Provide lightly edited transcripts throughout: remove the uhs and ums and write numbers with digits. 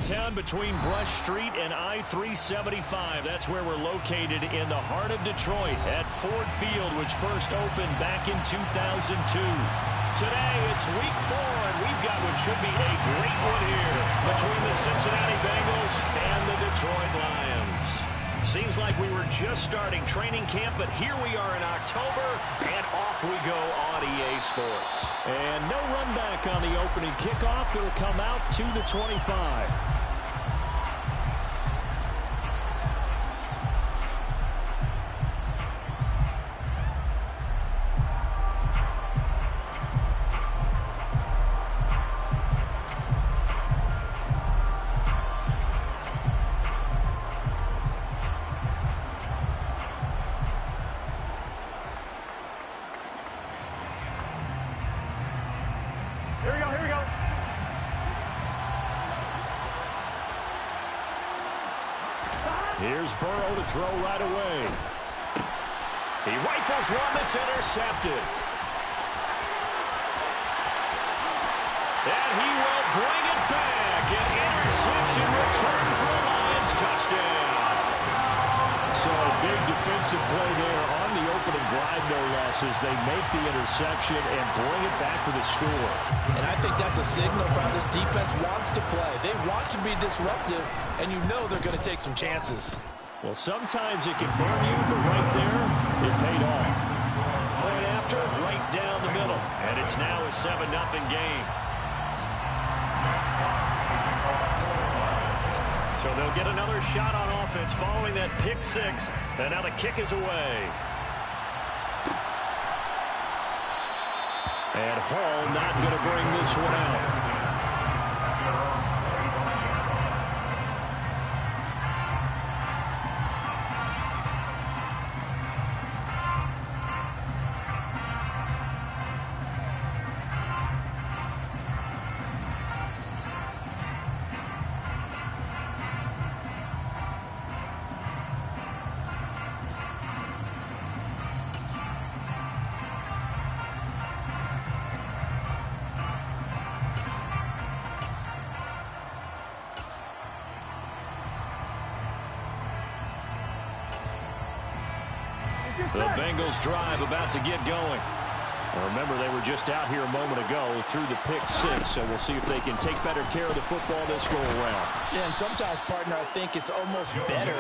downtown between Brush Street and I-375. That's where we're located in the heart of Detroit at Ford Field, which first opened back in 2002. Today, it's week 4, and we've got what should be a great one here between the Cincinnati Bengals and the Detroit Lions. Seems like we were just starting training camp, but here we are in October, and off we go on EA Sports. And no run back on the opening kickoff. It'll come out to the 25. Here's Burrow to throw right away. He rifles one that's intercepted. And he will bring it back. An interception return for a Lions touchdown. So a big defensive play there on the opening drive, no less, as they make the interception and bring it back for the score. And I think that's a signal for how this defense wants to play. They want to be disruptive, and you know they're going to take some chances. Well, sometimes it can burn you, but right there, it paid off. Point after, right down the middle. And it's now a 7-0 game. So they'll get another shot on offense following that pick 6. And now the kick is away. And Hall not going to bring this one out. The Bengals drive about to get going. Well, remember, they were just out here a moment ago through the pick 6, so we'll see if they can take better care of the football this go around. Yeah, and sometimes, partner, I think it's almost better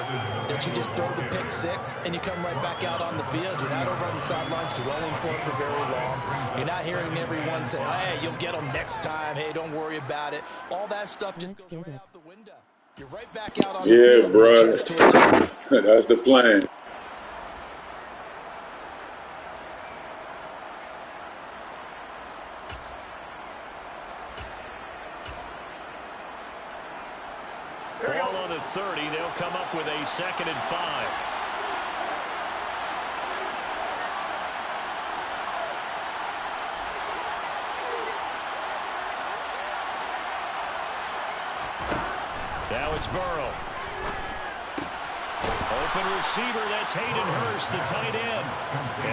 that you just throw the pick 6 and you come right back out on the field. You're not over on the sidelines dwelling for it for very long. You're not hearing everyone say, hey, you'll get them next time. Hey, don't worry about it. All that stuff just goes right out the window. You're right back out on the field. Yeah, bro. That's the plan. Ball on the 30. They'll come up with a 2nd and 5. Now it's Burrow. Open receiver, that's Hayden Hurst, the tight end.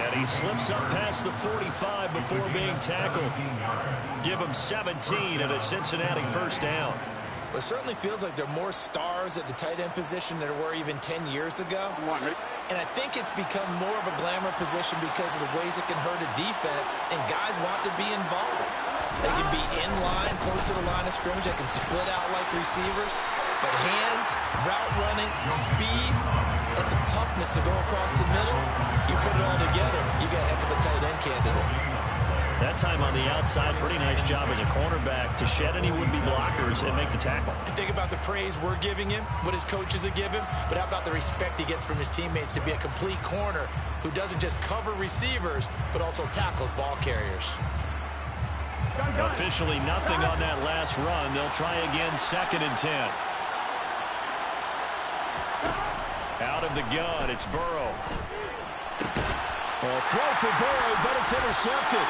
And he slips up past the 45 before being tackled. Give him 17 and a Cincinnati first down. Well, it certainly feels like there are more stars at the tight end position than there were even 10 years ago. And I think it's become more of a glamour position because of the ways it can hurt a defense, and guys want to be involved. They can be in line, close to the line of scrimmage. They can split out like receivers. But hands, route running, speed, and some toughness to go across the middle, you put it all together, you got a heck of a tight end candidate. That time on the outside, pretty nice job as a cornerback to shed any would-be blockers and make the tackle. And think about the praise we're giving him, what his coaches have given him, but how about the respect he gets from his teammates to be a complete corner who doesn't just cover receivers, but also tackles ball carriers. Officially nothing on that last run. They'll try again, 2nd and 10. Out of the gun, it's Burrow. A throw for Burrow, but it's intercepted.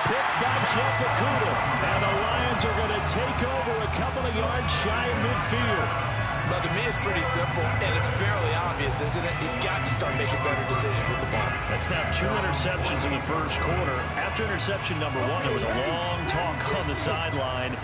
Picked by Jeff Okuda. And the Lions are going to take over a couple of yards shy of midfield. But to me, it's pretty simple, and it's fairly obvious, isn't it? He's got to start making better decisions with the ball. That's now 2 interceptions in the first quarter. After interception number 1, there was a long talk on the sideline.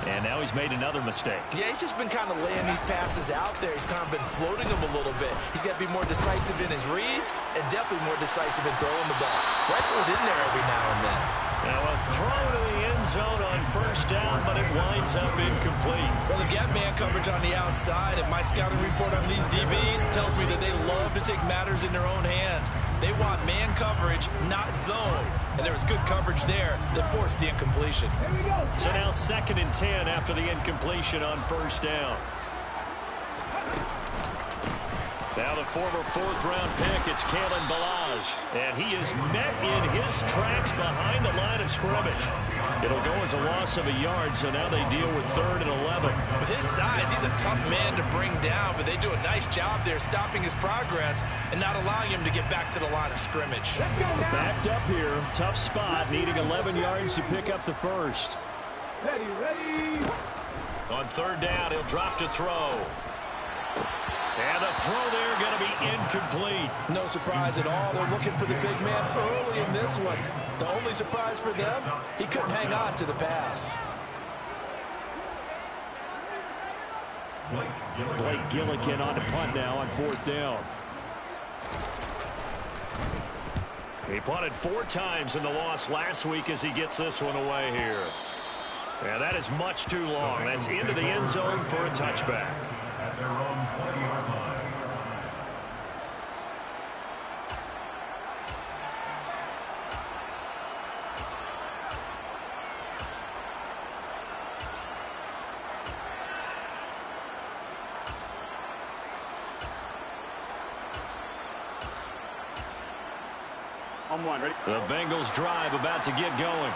And now he's made another mistake. Yeah, he's just been kind of laying these passes out there. He's kind of been floating them a little bit. He's got to be more decisive in his reads and definitely more decisive in throwing the ball. Rifle it in there every now and then. Now a throw to the end zone on first down, but it winds up incomplete. Well, they've got man coverage on the outside, and my scouting report on these DBs tells me that they love to take matters in their own hands. They want man coverage, not zone. And there was good coverage there that forced the incompletion. So now 2nd and 10 after the incompletion on first down. Now the former 4th-round pick, it's Kalen Ballage. And he is met in his tracks behind the line of scrimmage. It'll go as a loss of a yard, so now they deal with 3rd and 11. With his size, he's a tough man to bring down, but they do a nice job there stopping his progress and not allowing him to get back to the line of scrimmage. Backed up here, tough spot, needing 11 yards to pick up the first. Ready. On 3rd down, he'll drop to throw. And the throw there going to be incomplete. No surprise at all. They're looking for the big man early in this one. The only surprise for them, he couldn't hang on to the pass. Blake Gillikin on the punt now on 4th down. He punted 4 times in the loss last week as he gets this one away here. And that is much too long. That's into the end zone for a touchback. At their own 20-yard line. On 1, ready? The Bengals drive about to get going.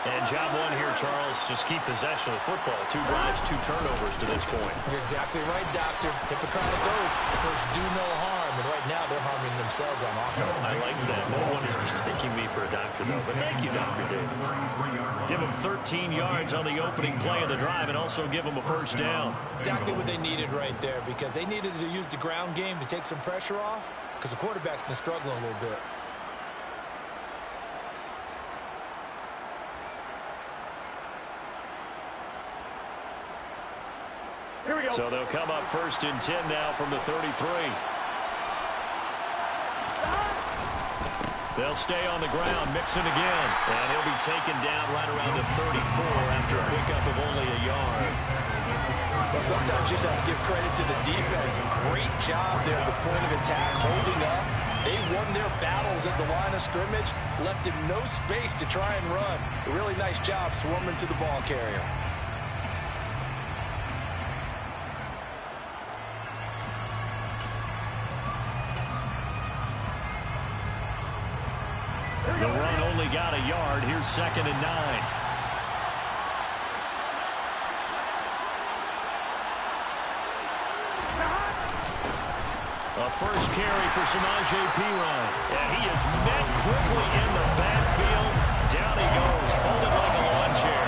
And job 1 here, Charles, just keep possession of the football. 2 drives, 2 turnovers to this point. You're exactly right, Doctor. Hippocratic oath. First, do no harm. And right now, they're harming themselves on offense. I like that. No one is mistaking me for a doctor, though. But thank you, Dr. Davis. Give them 13 yards on the opening play of the drive and also give them a first down. Exactly what they needed right there, because they needed to use the ground game to take some pressure off, because the quarterback's been struggling a little bit. Here we go. So they'll come up 1st and 10 now from the 33. They'll stay on the ground, mixing again. And he'll be taken down right around the 34 after a pickup of only a yard. Well, sometimes you just have to give credit to the defense. Great job there at the point of attack, holding up. They won their battles at the line of scrimmage, left him no space to try and run. A really nice job swarming to the ball carrier. The run only got a yard. Here's 2nd and 9. A first carry for Samaje Perine. And he is met quickly in the backfield. Down he goes, folded like a lawn chair.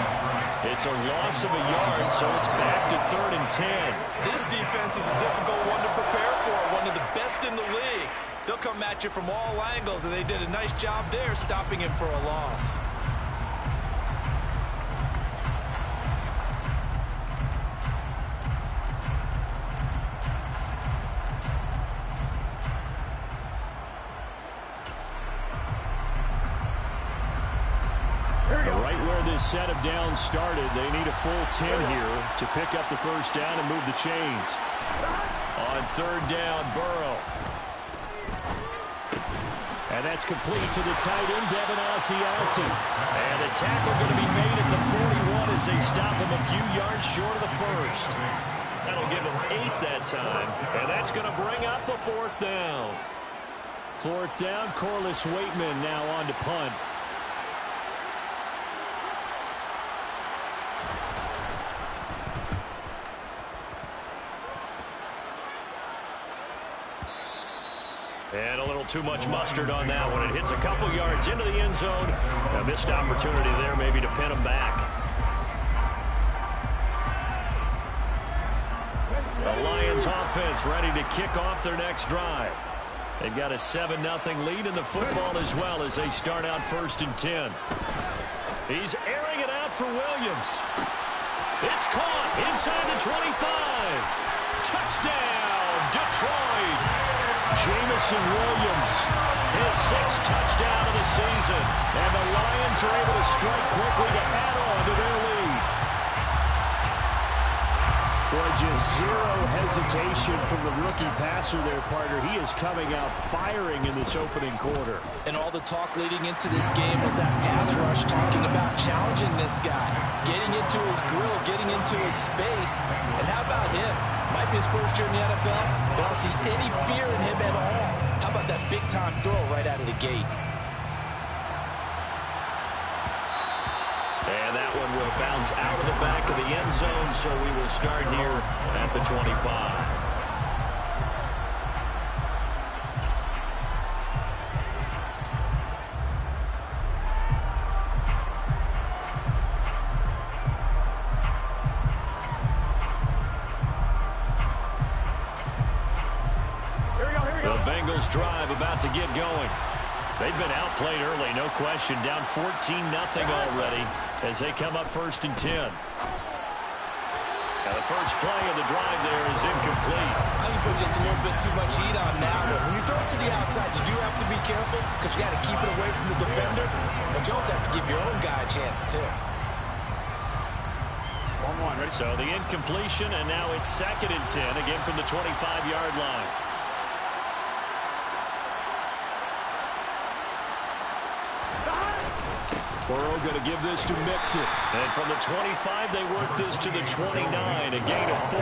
It's a loss of a yard, so it's back to 3rd and 10. This defense is a difficult one to prepare for, one of the best in the league. They'll come at you from all angles, and they did a nice job there stopping him for a loss. Right where this set of downs started, they need a full 10 here to pick up the first down and move the chains. On 3rd down, Burrow. And that's complete to the tight end, Devin Asiasi. And the tackle going to be made at the 41 as they stop him a few yards short of the first. That'll give him 8 that time. And that's going to bring up a 4th down. 4th down, Corliss Waitman now on to punt. And a little too much mustard on that one. It hits a couple yards into the end zone. A missed opportunity there maybe to pin him back. The Lions offense ready to kick off their next drive. They've got a 7-0 lead in the football as well as they start out 1st and 10. He's airing it out for Williams. It's caught inside the 25. Touchdown, Detroit. Jamison Williams, his 6th touchdown of the season. And the Lions are able to strike quickly to add on to their lead. Boy, just zero hesitation from the rookie passer there, partner. He is coming out firing in this opening quarter. And all the talk leading into this game was that pass rush, talking about challenging this guy, getting into his grill, getting into his space. And how about him? Might be his first year in the NFL, but I don't see any fear in him at all. How about that big-time throw right out of the gate? And that one will bounce out of the back of the end zone, so we will start here at the 25. The Bengals drive about to get going. They've been outplayed early, no question. Down 14-0 already as they come up 1st and 10. Now the first play of the drive there is incomplete. I think you put just a little bit too much heat on that one. When you throw it to the outside, you do have to be careful because you got to keep it away from the defender. But you also have to give your own guy a chance, too. 1-1, ready? So the incompletion, and now it's 2nd and 10, again from the 25-yard line. Burrow going to give this to Mixon. And from the 25, they work this to the 29, a gain of 4.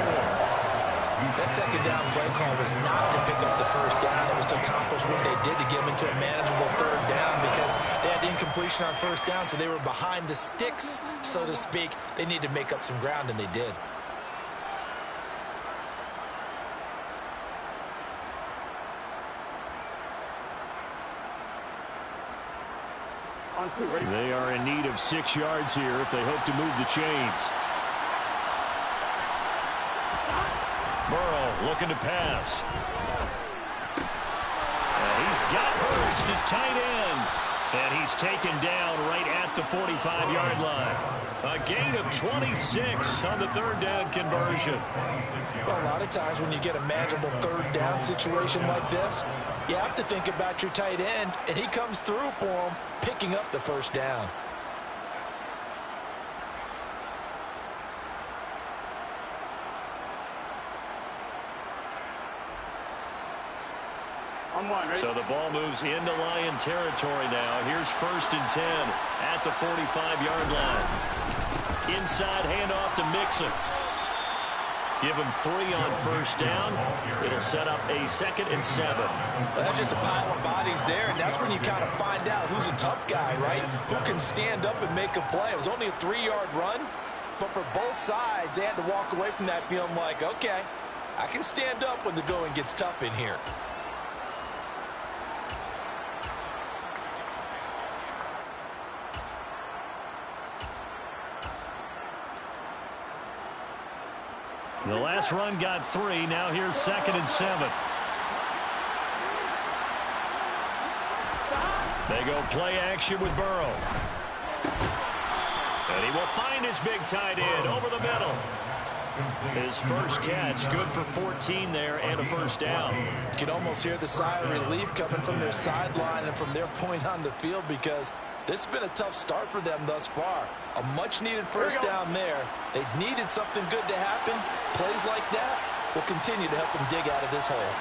That second down play call was not to pick up the first down. It was to accomplish what they did to get them into a manageable 3rd down because they had incompletion on 1st down, so they were behind the sticks, so to speak. They needed to make up some ground, and they did. They are in need of 6 yards here if they hope to move the chains. Burrow looking to pass. And he's got Hurst, his tight end. And he's taken down right at the 45-yard line. A gain of 26 on the 3rd down conversion. Well, a lot of times when you get a manageable 3rd down situation like this, you have to think about your tight end, and he comes through for him, picking up the 1st down. So the ball moves into Lion territory now. Here's 1st and 10 at the 45-yard line. Inside handoff to Mixon. Give him 3 on 1st down. It'll set up a 2nd and 7. Well, that's just a pile of bodies there, and that's when you kind of find out who's a tough guy, right? Who can stand up and make a play. It was only a 3-yard run, but for both sides, they had to walk away from that feeling like, okay, I can stand up when the going gets tough in here. The last run got 3. Now here's 2nd and 7. They go play action with Burrow. And he will find his big tight end over the middle. His first catch, good for 14 there and a 1st down. You can almost hear the sigh of relief coming from their sideline and from their point on the field because this has been a tough start for them thus far. A much-needed 1st down there. They needed something good to happen. Plays like that will continue to help them dig out of this hole.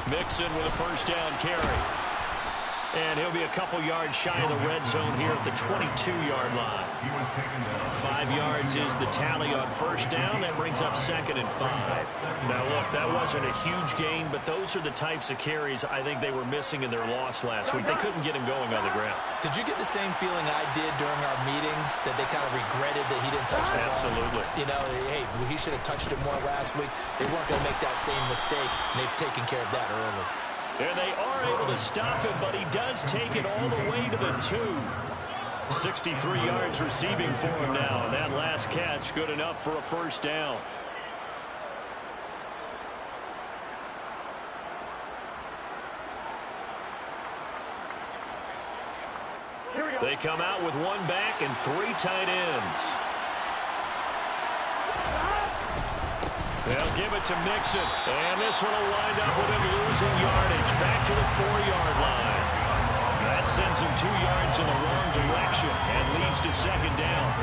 Mixon with a 1st down carry. And he'll be a couple yards shy of the red zone here at the 22-yard line. 5 yards is the tally on 1st down. That brings up 2nd and 5. Now, look, that wasn't a huge gain, but those are the types of carries I think they were missing in their loss last week. They couldn't get him going on the ground. Did you get the same feeling I did during our meetings, that they kind of regretted that he didn't touch the ball? Absolutely. You know, hey, he should have touched it more last week. They weren't going to make that same mistake, and they've taken care of that early. And they are able to stop him, but he does take it all the way to the 2. 63 yards receiving for him now. And that last catch good enough for a 1st down. They come out with one back and 3 tight ends. They'll give it to Mixon. And this one will wind up with him losing yardage. Back to the 4-yard line. That sends him 2 yards in the wrong direction and leads to second down.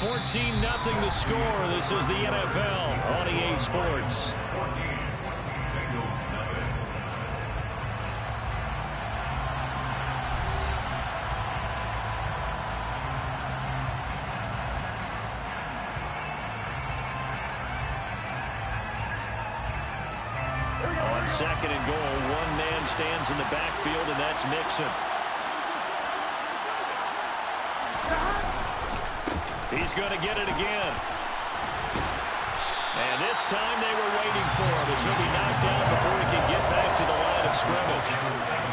14-0 the score. This is the NFL on EA Sports. On second and goal, one man stands in the backfield, and that's Mixon. He's going to get it again. And this time they were waiting for him as he'll be knocked down before he can get back to the line of scrimmage.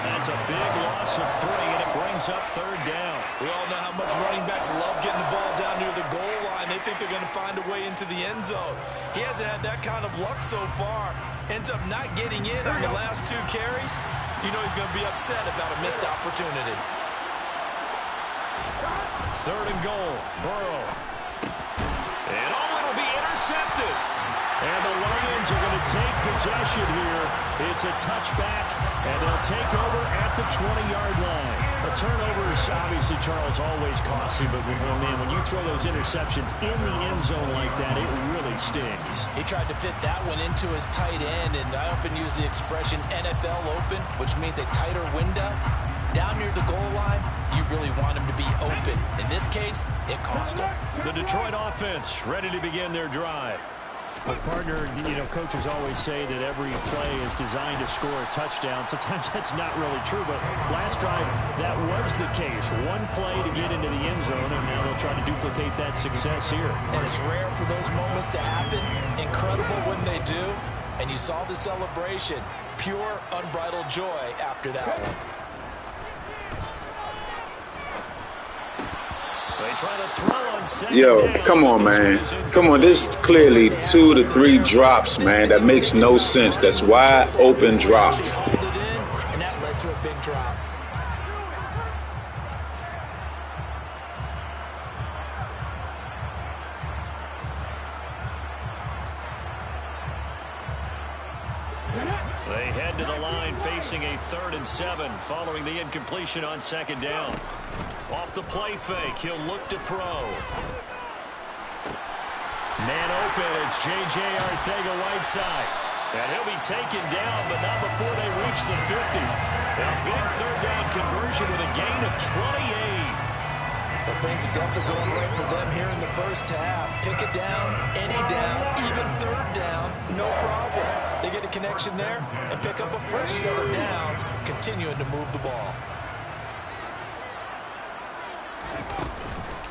That's a big loss of 3, and it brings up third down. We all know how much running backs love getting the ball down near the goal line. They think they're going to find a way into the end zone. He hasn't had that kind of luck so far. Ends up not getting in on the last 2 carries. You know he's going to be upset about a missed opportunity. Third and goal, Burrow. And it'll be intercepted. And the Lions are going to take possession here. It's a touchback, and they'll take over at the 20-yard line. A turnover is obviously, Charles, always costly, but man, when you throw those interceptions in the end zone like that, it really stings. He tried to fit that one into his tight end, and I often use the expression NFL open, which means a tighter window. Down near the goal line, you really want him to be open. In this case, it cost him. The Detroit offense ready to begin their drive. But, partner, coaches always say that every play is designed to score a touchdown. Sometimes that's not really true, but last drive, that was the case. One play to get into the end zone, and now they'll try to duplicate that success here. And it's rare for those moments to happen. Incredible when they do. And you saw the celebration. Pure, unbridled joy after that one. Yo, come on, man. Come on, this is clearly 2 to 3 drops, man. That makes no sense. That's wide open drops. And that led to a big drop. They head to the line facing a 3rd and 7 following the incompletion on second down. Off the play fake, he'll look to throw. Man open, it's J.J. Arcega-Whiteside. And he'll be taken down, but not before they reach the 50. A big 3rd down conversion with a gain of 28. So things are definitely going right for them here in the first half. Pick it down, any down, even 3rd down, no problem. They get a connection there and pick up a fresh set of downs, continuing to move the ball.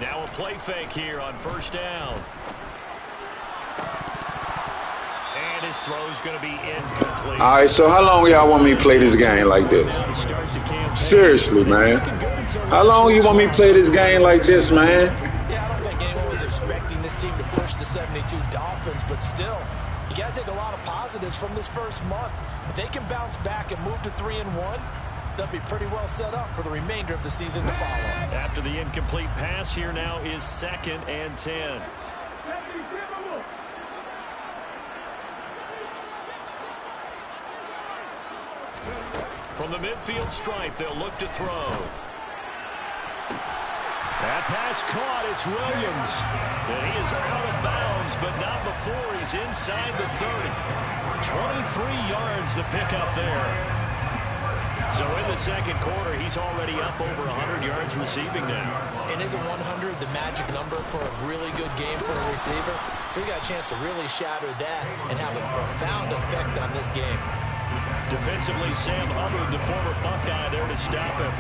Now a play fake here on 1st down. And his throw's going to be incomplete. All right, so how long y'all want me to play this game like this? Seriously, man. How long you want me to play this game like this, man? Yeah, I don't think anyone was expecting this team to push the 72 Dolphins, but still, you got to take a lot of positives from this first month. If they can bounce back and move to 3-1, they'll be pretty well set up for the remainder of the season to follow. After the incomplete pass, here now is 2nd and 10. From the midfield stripe, they'll look to throw. That pass caught. It's Williams. And he is out of bounds, but not before he's inside the 30. 23 yards the pickup there. So in the second quarter, he's already up over 100 yards receiving now. And isn't 100 the magic number for a really good game for a receiver? So he got a chance to really shatter that and have a profound effect on this game. Defensively, Sam Hubbard, the former Buckeye, there to stop him.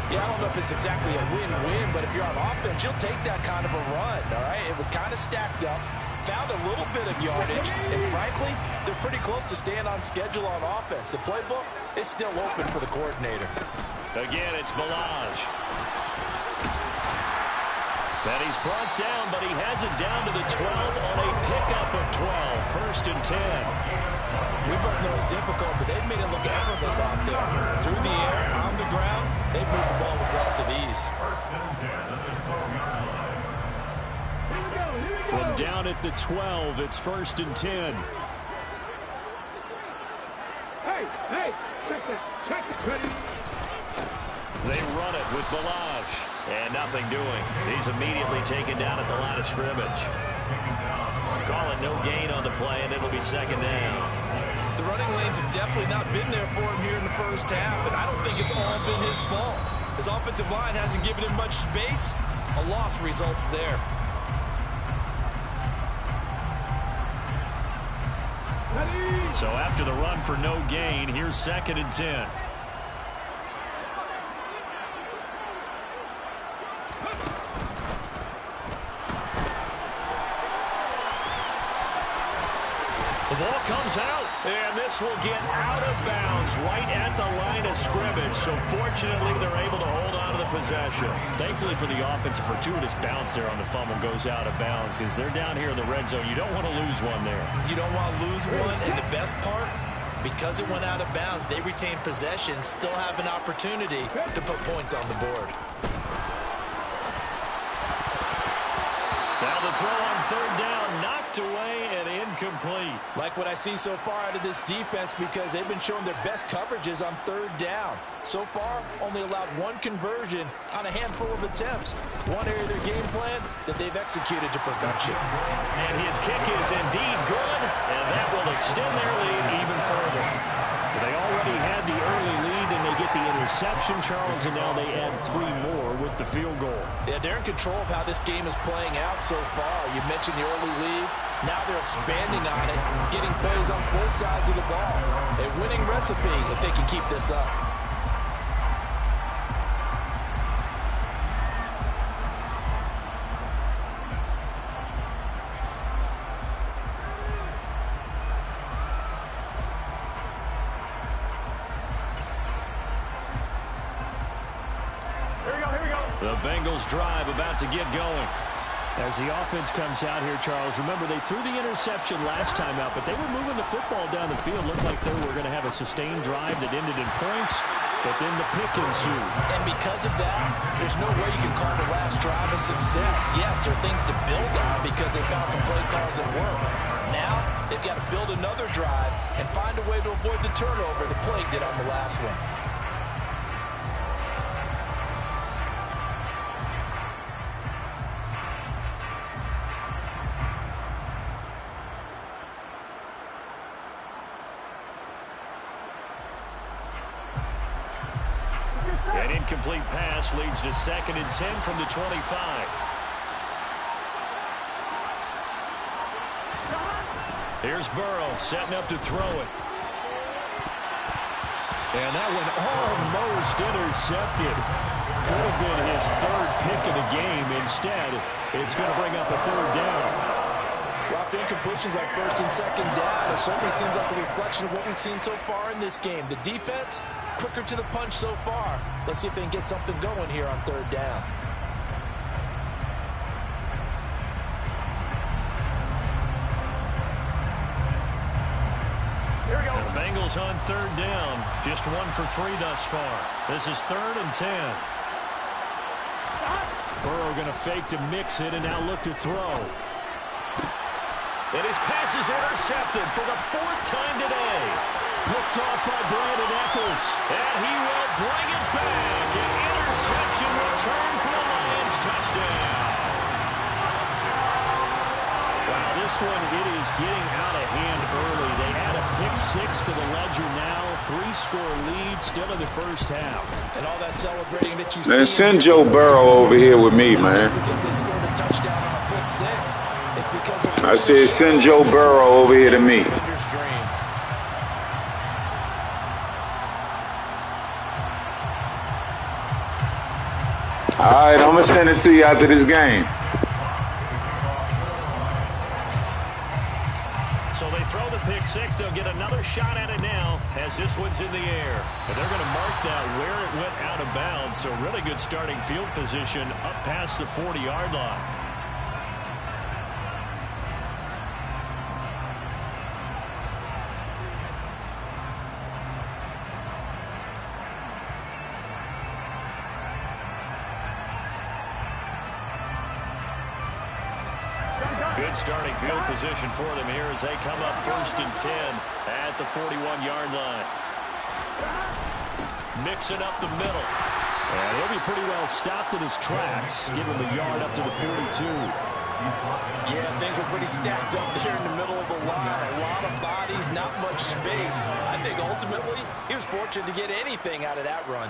Yeah, I don't know if it's exactly a win-win, but if you're on offense, you'll take that kind of a run, all right? It was kind of stacked up. Found a little bit of yardage, and frankly, they're pretty close to staying on schedule on offense. The playbook is still open for the coordinator. Again, it's Balaj. And he's brought down, but he has it down to the 12 on a pickup of 12. First and 10. We both know it's difficult, but they've made it look effortless out there. Through the air, on the ground, they've moved the ball with relative ease. From down at the 12, it's first and 10. Hey, check it, ready. They run it with Balaj. And nothing doing. He's immediately taken down at the line of scrimmage. Call it no gain on the play, and it'll be second down. The running lanes have definitely not been there for him here in the first half, and I don't think it's all been his fault. His offensive line hasn't given him much space. A loss results there. So after the run for no gain, here's second and 10. The ball comes out, and this will get out of bounds right at the line of scrimmage. So fortunately, they're able to hold on to the possession. Thankfully for the offense, a fortuitous bounce there on the fumble goes out of bounds because they're down here in the red zone. You don't want to lose one there. You don't want to lose one, and the best part, because it went out of bounds, they retain possession, still have an opportunity to put points on the board. Now the throw on third down, knocked away and incomplete. Like what I see so far out of this defense because they've been showing their best coverages on third down. So far, only allowed one conversion on a handful of attempts. One area of their game plan that they've executed to perfection. And his kick is indeed good, and that will extend their lead even further. They already had the early lead, and they get the interception, Charles, and now they add 3 more with the field goal. Yeah, they're in control of how this game is playing out so far. You mentioned the early lead. Now they're expanding on it, getting plays on both sides of the ball. A winning recipe if they can keep this up. The Bengals drive about to get going. As the offense comes out here, Charles, remember they threw the interception last time out, but they were moving the football down the field. Looked like they were going to have a sustained drive that ended in points, but then the pick ensued. And because of that, there's no way you can call the last drive a success. Yes, there are things to build on because they found some play calls that work. Now, they've got to build another drive and find a way to avoid the turnover the plague did on the last one. An incomplete pass leads to second and 10 from the 25. Here's Burrow setting up to throw it. And that one almost intercepted. Could have been his third pick of the game. Instead, it's going to bring up a third down. Well, incompletions on first and second down, it certainly seems like a reflection of what we've seen so far in this game. The defense, quicker to the punch so far. Let's see if they can get something going here on third down. Here we go. The Bengals on third down. Just 1 for 3 thus far. This is third and 10. Burrow going to fake to mix it and now look to throw. And his pass is intercepted for the 4th time today. Picked off by Brandon Eccles. And he will bring it back. An interception return for the Lions. Touchdown. Wow, this one, it is getting out of hand early. They add a pick-6 to the ledger now. 3-score lead still in the first half. And all that celebrating that you Man, send Joe Burrow over here with me, man. Because they scored a touchdown on a pick-6. It's because of I said send Joe Burrow over here to me. All right, I'm going to send it to you after this game. So they throw the pick six. They'll get another shot at it now as this one's in the air. And they're going to mark that where it went out of bounds. So really good starting field position up past the 40-yard line. Good starting field position for them here as they come up 1st and 10 at the 41-yard line. Mixing up the middle. And he'll be pretty well stopped in his tracks. Give him a yard up to the 42. Yeah, things were pretty stacked up there in the middle of the line. A lot of bodies, not much space. I think ultimately he was fortunate to get anything out of that run.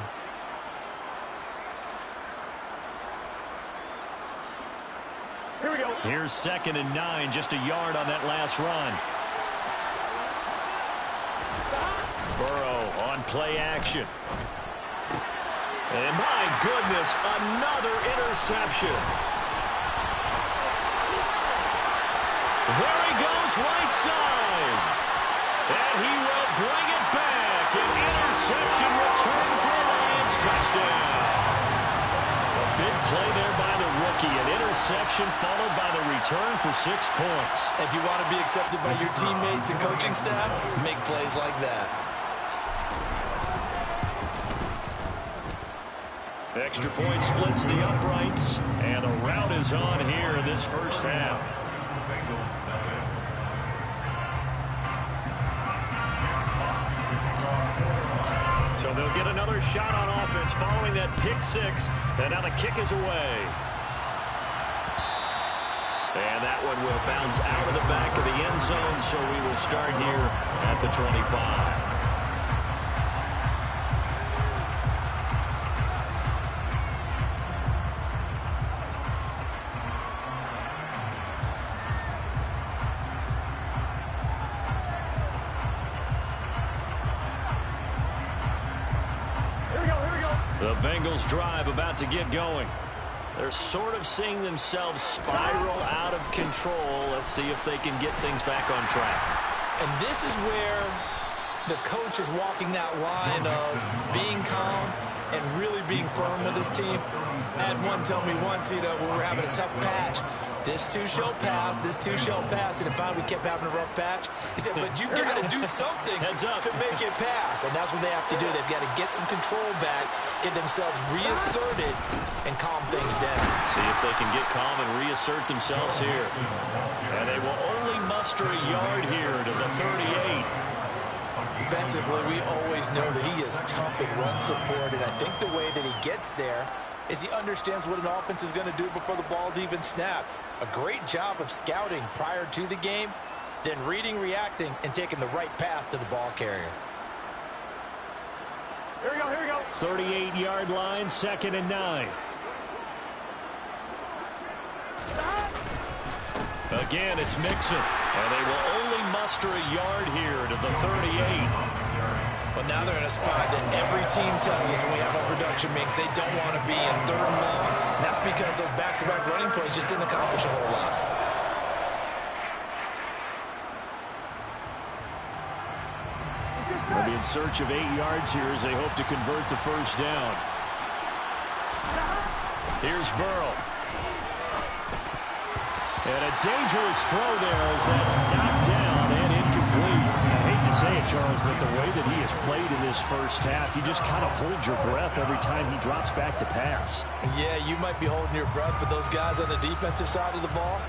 Here we go. Here's 2nd and 9, just a yard on that last run. Burrow on play action. And my goodness, another interception. There he goes, right side. And he will bring it back. An interception return for a Lions touchdown. A big play there by the rookie. An interception followed by the return for 6 points. If you want to be accepted by your teammates and coaching staff, make plays like that. Extra point splits the uprights, and the route is on here in this first half. So they'll get another shot on offense following that pick six, and now the kick is away. And that one will bounce out of the back of the end zone, so we will start here at the 25. The Bengals drive about to get going. They're sort of seeing themselves spiral out of control. Let's see if they can get things back on track. And this is where the coach is walking that line of being calm and really being firm with his team. I had one tell me once, when we were having a tough patch, this too shall pass, this too shall pass. And if finally we kept having a rough patch, he said, but you got to do something to make it pass. And that's what they have to do. They've got to get some control back, get themselves reasserted, and calm things down. See if they can get calm and reassert themselves here. And they will only muster a yard here to the 38. Defensively, we always know that he is tough in run support, and I think the way that he gets there is he understands what an offense is going to do before the ball's even snapped. A great job of scouting prior to the game, then reading, reacting, and taking the right path to the ball carrier. Here we go, here we go. 38-yard line, 2nd and 9. Again, it's Mixon, and they will only muster a yard here to the 38. Well, now they're in a spot that every team tells us when we have our production means they don't want to be in 3rd and long. And that's because those back-to-back running plays just didn't accomplish a whole lot. They'll be in search of 8 yards here as they hope to convert the first down. Here's Burrow. And a dangerous throw there as that's knocked down and incomplete. I hate to say it, Charles, but the way that he has played in this first half, you just kind of hold your breath every time he drops back to pass. Yeah, you might be holding your breath, but those guys on the defensive side of the ball,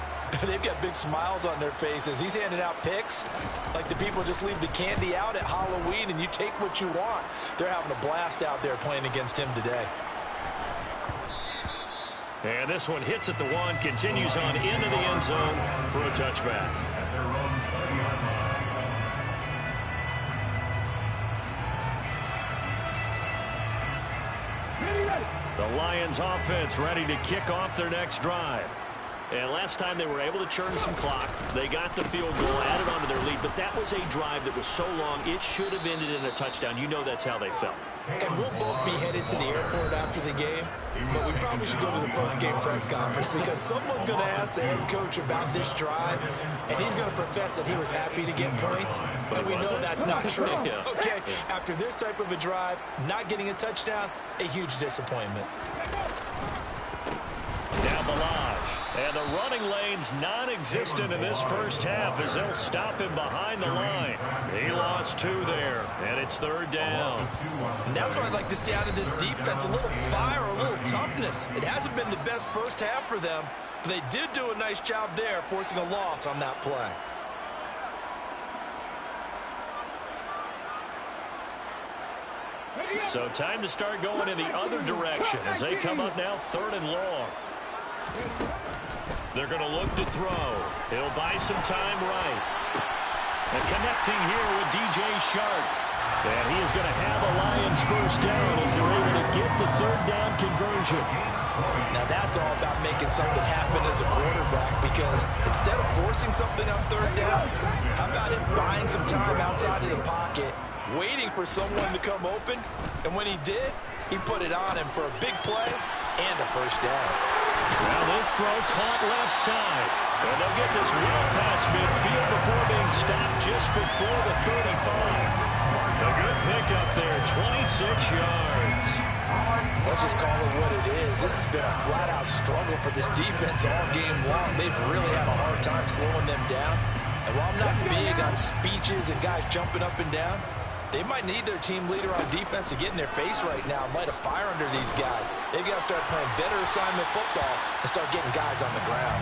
they've got big smiles on their faces. He's handing out picks like the people just leave the candy out at Halloween and you take what you want. They're having a blast out there playing against him today. And this one hits at the 1, continues on into the end zone for a touchback. The Lions offense ready to kick off their next drive. And last time they were able to churn some clock. They got the field goal, added on to their lead, but that was a drive that was so long, it should have ended in a touchdown. You know that's how they felt. And we'll both be headed to the airport after the game, but we probably should go to the post-game press conference because someone's going to ask the head coach about this drive, and he's going to profess that he was happy to get points, and we know that's not true. Okay, after this type of a drive, not getting a touchdown, a huge disappointment. Now Balaj. And the running lane's non-existent in this first half as they'll stop him behind the line. He lost 2 there, and it's 3rd down. And that's what I'd like to see out of this defense, a little fire, a little toughness. It hasn't been the best first half for them, but they did do a nice job there forcing a loss on that play. So time to start going in the other direction as they come up now 3rd and long. They're going to look to throw. He'll buy some time right. And connecting here with DJ Shark. And he is going to have a Lions first down as they're able to get the 3rd down conversion. Now that's all about making something happen as a quarterback, because instead of forcing something on 3rd down, how about him buying some time outside of the pocket, waiting for someone to come open, and when he did, he put it on him for a big play and a first down. Now this throw caught left side. And they'll get this well past midfield before being stopped just before the 35. A good pickup there, 26 yards. Let's just call it what it is. This has been a flat-out struggle for this defense all game long. They've really had a hard time slowing them down. And while I'm not big on speeches and guys jumping up and down, they might need their team leader on defense to get in their face right now and light a fire under these guys. They've got to start playing better assignment football and start getting guys on the ground.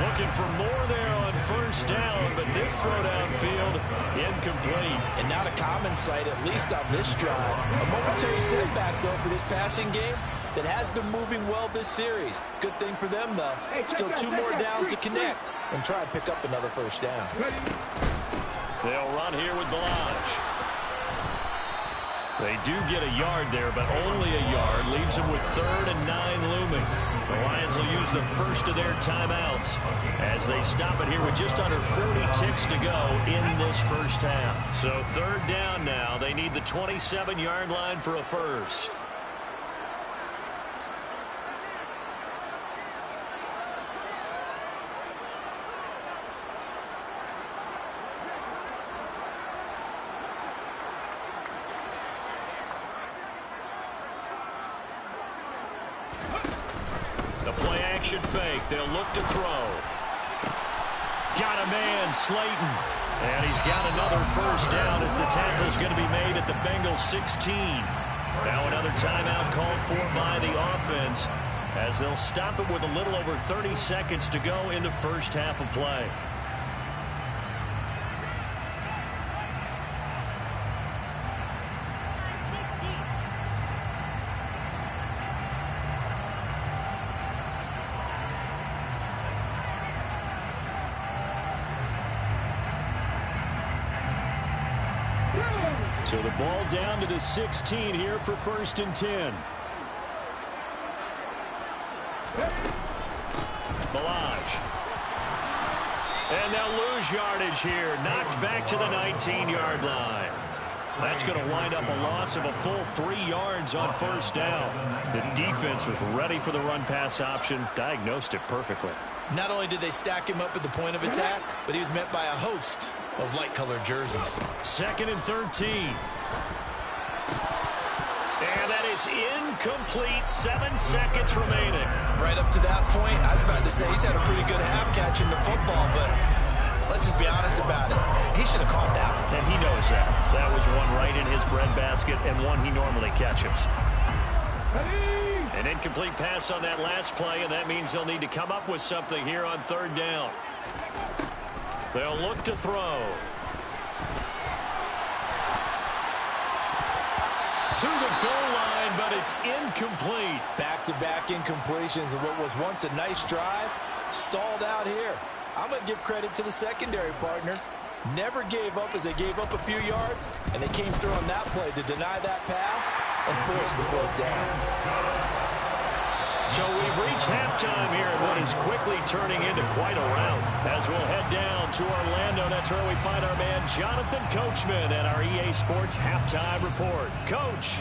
Looking for more there on first down, but this throw downfield incomplete. And not a common sight, at least on this drive. A momentary setback, though, for this passing game that has been moving well this series. Good thing for them, though. Still 2 more downs to connect and try and pick up another first down. They'll run here with Balaj. They do get a yard there, but only a yard. Leaves them with 3rd and 9 looming. The Lions will use the first of their timeouts as they stop it here with just under 40 ticks to go in this first half. So 3rd down now. They need the 27-yard line for a first. Action fake. They'll look to throw. Got a man, Slayton. And he's got another first down as the tackle's going to be made at the Bengals 16. Now another timeout called for by the offense as they'll stop it with a little over 30 seconds to go in the first half of play. So the ball down to the 16 here for 1st and 10. Balaj. And they'll lose yardage here. Knocked back to the 19-yard line. That's going to wind up a loss of a full 3 yards on first down. The defense was ready for the run-pass option, diagnosed it perfectly. Not only did they stack him up at the point of attack, but he was met by a host of light-colored jerseys. 2nd and 13. And that is incomplete. 7 seconds remaining. Right up to that point, I was about to say he's had a pretty good half catching the football, but let's just be honest about it. He should have caught that one. And he knows that. That was one right in his breadbasket and one he normally catches. An incomplete pass on that last play, and that means they'll need to come up with something here on 3rd down. They'll look to throw. To the goal line, but it's incomplete. Back-to-back incompletions of what was once a nice drive, stalled out here. I'm going to give credit to the secondary partner. Never gave up as they gave up a few yards, and they came through on that play to deny that pass and force the 4th down. So we've reached halftime here in what is quickly turning into quite a rout. As we'll head down to Orlando, that's where we find our man Jonathan Coachman at our EA Sports Halftime Report. Coach.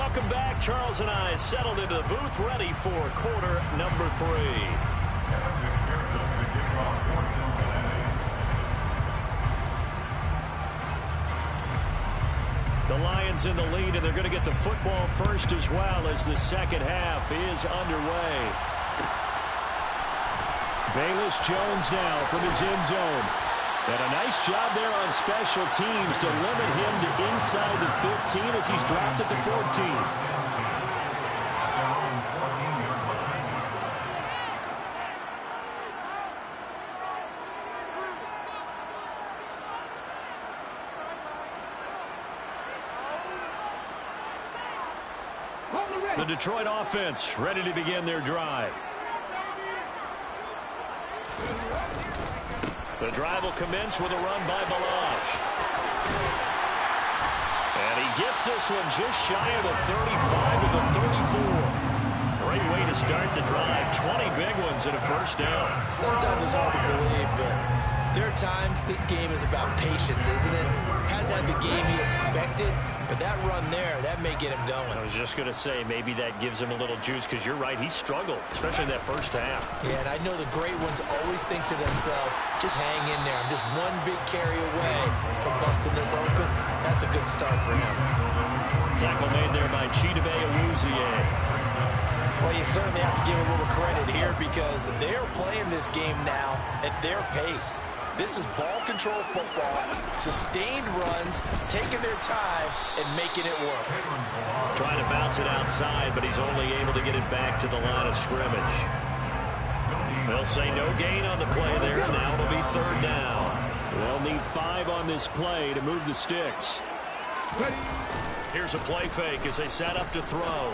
Welcome back. Charles and I settled into the booth, ready for quarter number 3. The Lions in the lead, and they're going to get the football first as well as the second half is underway. Velus Jones now from his end zone. And a nice job there on special teams to limit him to inside the 15 as he's dropped at the 14. The Detroit offense ready to begin their drive. The drive will commence with a run by Balaj. And he gets this one just shy of the 35 to the 34. Great way to start the drive. 20 big ones and a first down. Sometimes it's hard to believe, but there are times this game is about patience, isn't it? Has had the game he expected, but that run there, that may get him going. I was just going to say, maybe that gives him a little juice, because you're right, he struggled, especially in that first half. Yeah, and I know the great ones always think to themselves, just hang in there. I'm just one big carry away from busting this open. That's a good start for him. Tackle made there by Chidobe Awuzie. Well, you certainly have to give a little credit here because they're playing this game now at their pace. This is ball control football, sustained runs, taking their time, and making it work. Trying to bounce it outside, but he's only able to get it back to the line of scrimmage. They'll say no gain on the play there, and now it'll be third down. They'll need 5 on this play to move the sticks. Here's a play fake as they set up to throw.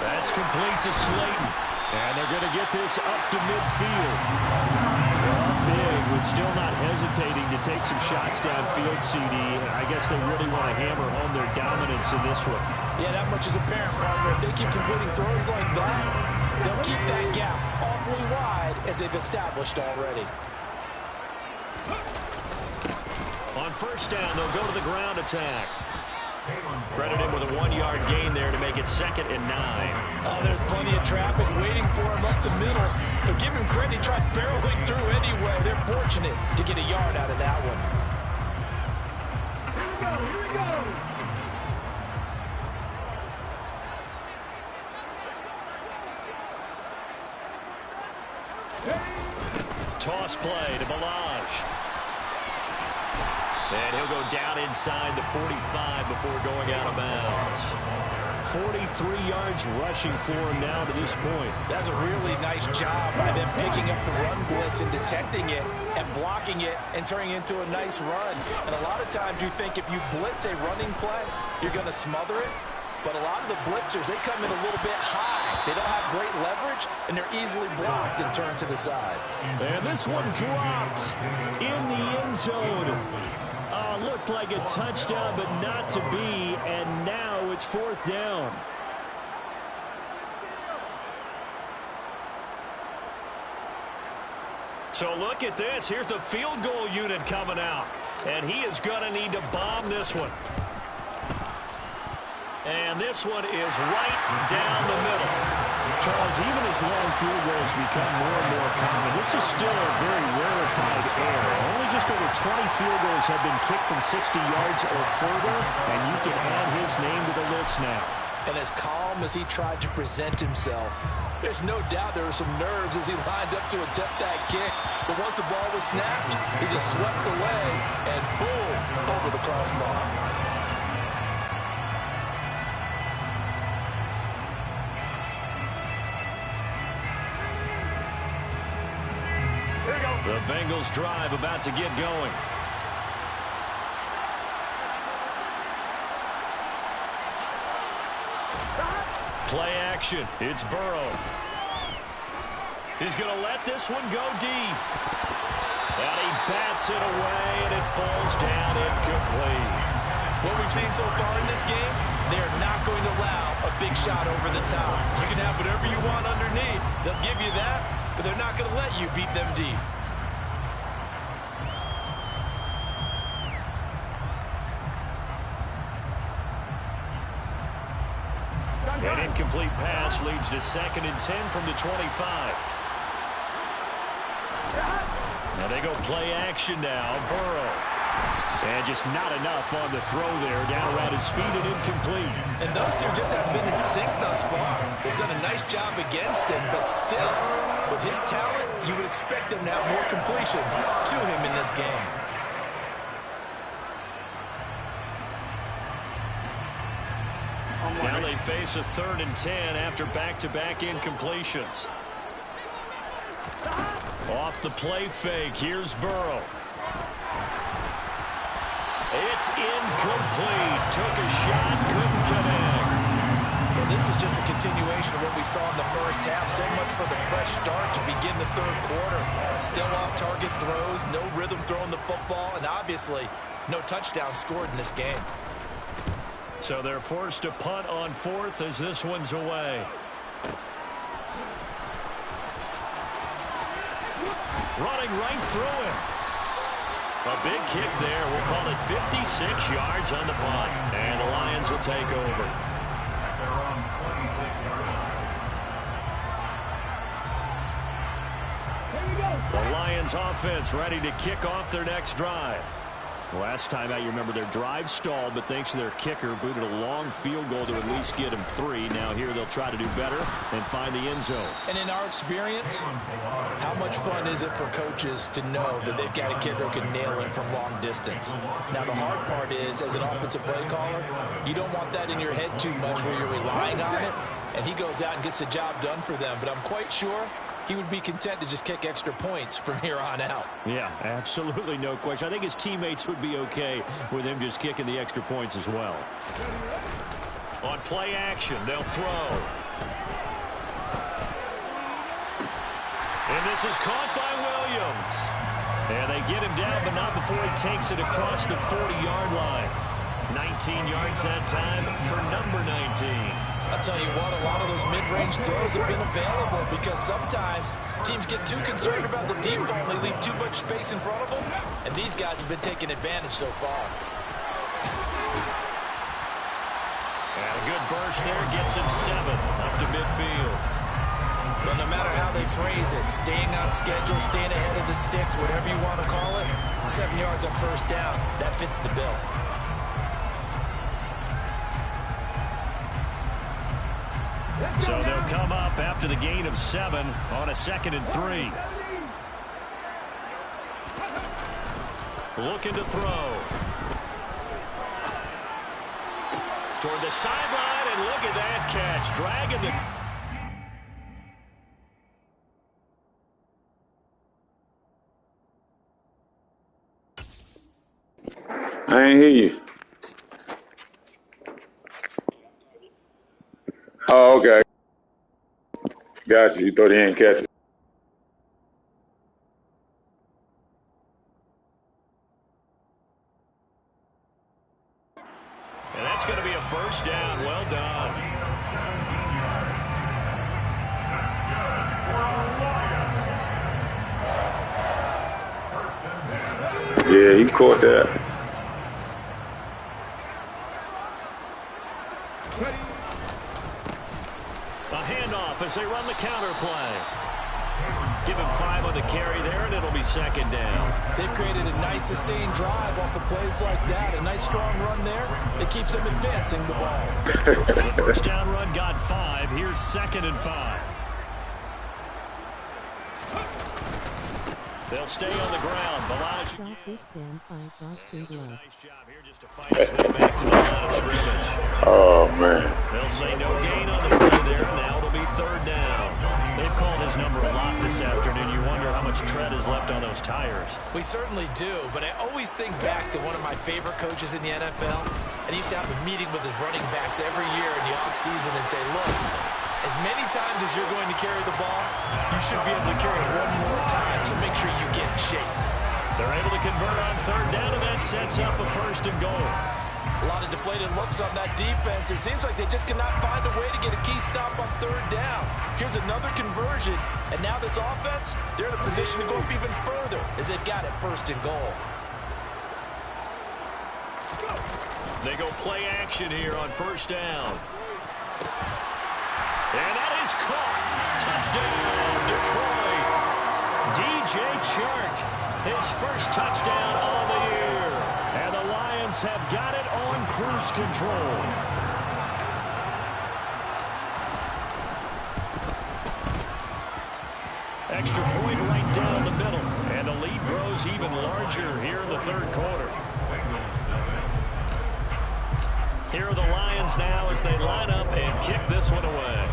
That's complete to Slayton. And they're going to get this up to midfield. Big, but still not hesitating to take some shots downfield, CD. I guess they really want to hammer home their dominance in this one. Yeah, that much is apparent, partner. If they keep completing throws like that, they'll keep that gap awfully wide as they've established already. On first down, they'll go to the ground attack. Credit him with a 1-yard gain there to make it 2nd and 9. Oh, there's plenty of traffic waiting for him up the middle. But give him credit, he tried barreling through anyway. They're fortunate to get a yard out of that one. Here we go. Toss play to Balaj. And he'll go down inside the 45 before going out of bounds. 43 yards rushing for him now to this point. That's a really nice job by them picking up the run blitz and detecting it and blocking it and turning it into a nice run. And a lot of times you think if you blitz a running play, you're going to smother it. But a lot of the blitzers, they come in a little bit high. They don't have great leverage, and they're easily blocked and turned to the side. And this one dropped in the end zone. Looked like a touchdown, but not to be, and now it's 4th down. So look at this. Here's the field goal unit coming out, and he is going to need to bomb this one. And this one is right down the middle. Charles, even as long field goals become more and more common, this is still a very rarefied error. Only just over 20 field goals have been kicked from 60 yards or further, and you can add his name to the list now. And as calm as he tried to present himself, there's no doubt there were some nerves as he lined up to attempt that kick. But once the ball was snapped, he just swept away, and boom, over the crossbar. The Bengals drive about to get going. Play action. It's Burrow. He's going to let this one go deep. And he bats it away, and it falls down incomplete. What we've seen so far in this game, they're not going to allow a big shot over the top. You can have whatever you want underneath. They'll give you that, but they're not going to let you beat them deep. An incomplete pass leads to 2nd and 10 from the 25. Now they go play action now. Burrow. And just not enough on the throw there. Down around his feet and incomplete. And those two just haven't been in sync thus far. They've done a nice job against him, but still, with his talent, you would expect him to have more completions to him in this game. Now they face a 3rd and 10 after back-to-back incompletions. Off the play fake, here's Burrow. It's incomplete. Took a shot, couldn't connect. Well, this is just a continuation of what we saw in the first half. So much for the fresh start to begin the 3rd quarter. Still off-target throws, no rhythm throwing the football, and obviously no touchdown scored in this game. So they're forced to punt on 4th as this one's away. Running right through him. A big kick there. We'll call it 56 yards on the punt. And the Lions will take over. The Lions offense ready to kick off their next drive. Last time out, you remember their drive stalled, but thanks to their kicker, booted a long field goal to at least get them 3. Now here they'll try to do better and find the end zone. And in our experience, how much fun is it for coaches to know that they've got a kicker who can nail it from long distance? Now the hard part is, as an offensive play caller, you don't want that in your head too much where you're relying on it, and he goes out and gets the job done for them. But I'm quite sure he would be content to just kick extra points from here on out. Yeah, absolutely no question. I think his teammates would be okay with him just kicking the extra points as well. On play action, they'll throw. And this is caught by Williams. And they get him down, but not before he takes it across the 40-yard line. 19 yards that time for number 19. I'll tell you what, a lot of those mid-range throws have been available because sometimes teams get too concerned about the deep ball and they leave too much space in front of them, and these guys have been taking advantage so far. And a good burst there gets him 7 up to midfield. But no matter how they phrase it, staying on schedule, staying ahead of the sticks, whatever you want to call it, 7 yards on first down, that fits the bill. So they'll come up after the gain of 7 on a 2nd and 3. Looking to throw. Toward the sideline, and look at that catch. Dragging the... I ain't hear you. Oh, okay. Gotcha. You thought he ain't catch it. And that's going to be a first down. Well done. Yeah, he caught that. A handoff as they run the counter play. Give him 5 on the carry there, and it'll be 2nd down. They've created a nice sustained drive off of plays like that. A nice strong run there. It keeps them advancing the ball. The first down run got 5. Here's 2nd and 5. They'll stay on the ground. Stop this damn fight, boxing glove. Nice job here just to fight his way back to the line of scrimmage. Oh, man. They'll say no gain on the play there. Now it'll be 3rd down. They've called his number a lot this afternoon. You wonder how much tread is left on those tires. We certainly do, but I always think back to one of my favorite coaches in the NFL, and he used to have a meeting with his running backs every year in the offseason and say, look, as many times as you're going to carry the ball, you should be able to carry it one more time, so make sure you get in shape. They're able to convert on 3rd down, and that sets up a 1st and goal. A lot of deflated looks on that defense. It seems like they just cannot find a way to get a key stop on 3rd down. Here's another conversion, and now this offense, they're in a position to go up even further as they've got it 1st and goal. They go play action here on 1st down. And that is caught. Touchdown, Detroit. DJ Chark, his first touchdown on the year. And the Lions have got it on cruise control. Extra point right down the middle. And the lead grows even larger here in the third quarter. Here are the Lions now as they line up and kick this one away.